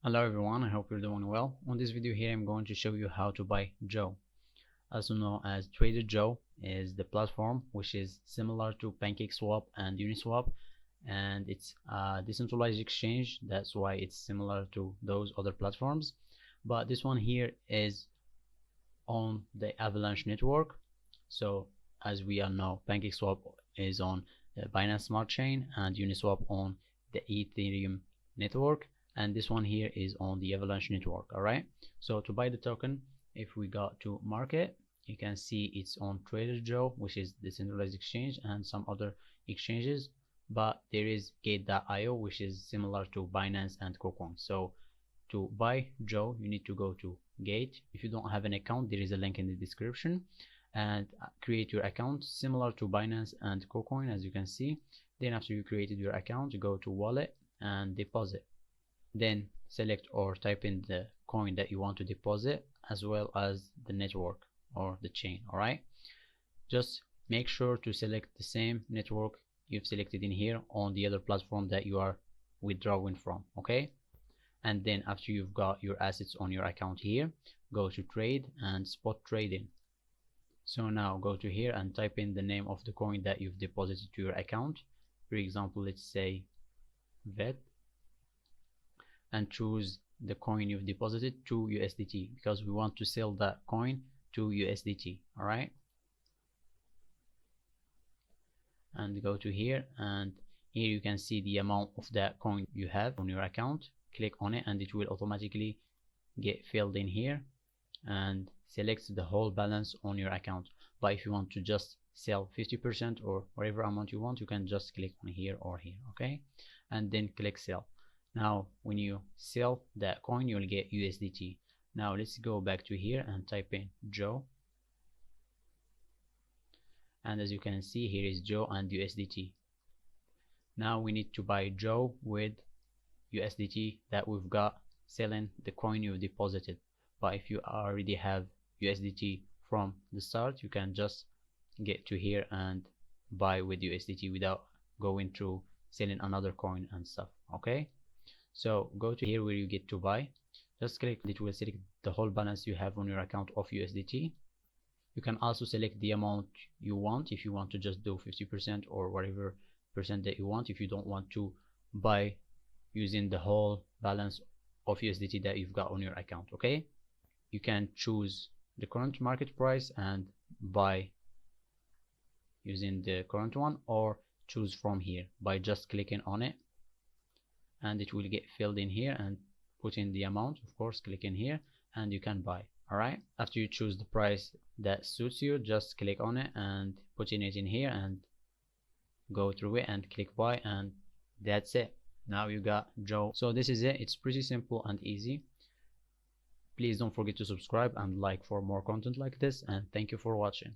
Hello everyone, I hope you're doing well. On this video here I'm going to show you how to buy Joe. Also known as Trader Joe is the platform which is similar to PancakeSwap and Uniswap, and it's a decentralized exchange. That's why it's similar to those other platforms, but this one here is on the Avalanche network. So as we all know, PancakeSwap is on the Binance Smart Chain and Uniswap on the Ethereum network, and this one here is on the Avalanche network. All right, so to buy the token, if we go to market, you can see it's on Trader Joe, which is the centralized exchange, and some other exchanges, but there is gate.io, which is similar to Binance and KuCoin. So to buy Joe, you need to go to Gate. If you don't have an account, there is a link in the description, and create your account similar to Binance and KuCoin, as you can see. Then after you created your account, you go to wallet and deposit. Then select or type in the coin that you want to deposit, as well as the network or the chain. All right, just make sure to select the same network you've selected in here on the other platform that you are withdrawing from. Okay, and then after you've got your assets on your account here, go to trade and spot trading. So now go to here and type in the name of the coin that you've deposited to your account. For example, let's say VET, and choose the coin you've deposited to USDT, because we want to sell that coin to USDT. all right, and go to here, and here you can see the amount of that coin you have on your account. Click on it and it will automatically get filled in here, and select the whole balance on your account. But if you want to just sell 50% or whatever amount you want, you can just click on here or here. Okay, and then click sell. Now when you sell that coin, you'll get USDT. Now let's go back to here and type in Joe, and as you can see, here is Joe and USDT. Now we need to buy Joe with USDT that we've got selling the coin you've deposited. But if you already have USDT from the start, you can just get to here and buy with USDT without going through selling another coin and stuff. Okay, so go to here where you get to buy, just click, it will select the whole balance you have on your account of USDT. You can also select the amount you want, if you want to just do 50% or whatever percent that you want, if you don't want to buy using the whole balance of USDT that you've got on your account. Okay, you can choose the current market price and buy using the current one, or choose from here by just clicking on it, and it will get filled in here, and put in the amount, of course, click in here and you can buy. All right, after you choose the price that suits you, just click on it and putting it in here and go through it and click buy, and that's it. Now you got Joe. So this is it. It's pretty simple and easy. Please don't forget to subscribe and like for more content like this, and thank you for watching.